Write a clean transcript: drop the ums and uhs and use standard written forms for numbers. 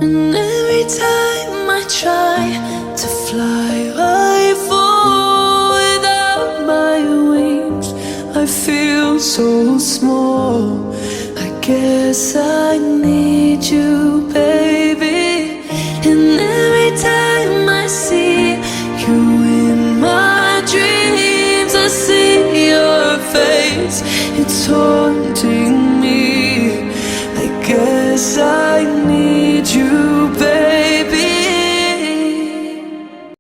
And every time I try to fly, I fall without my wings. I feel so small. I guess I need you, baby. And every time I see you in my dreams, I see your face. It's haunting me. I guess I need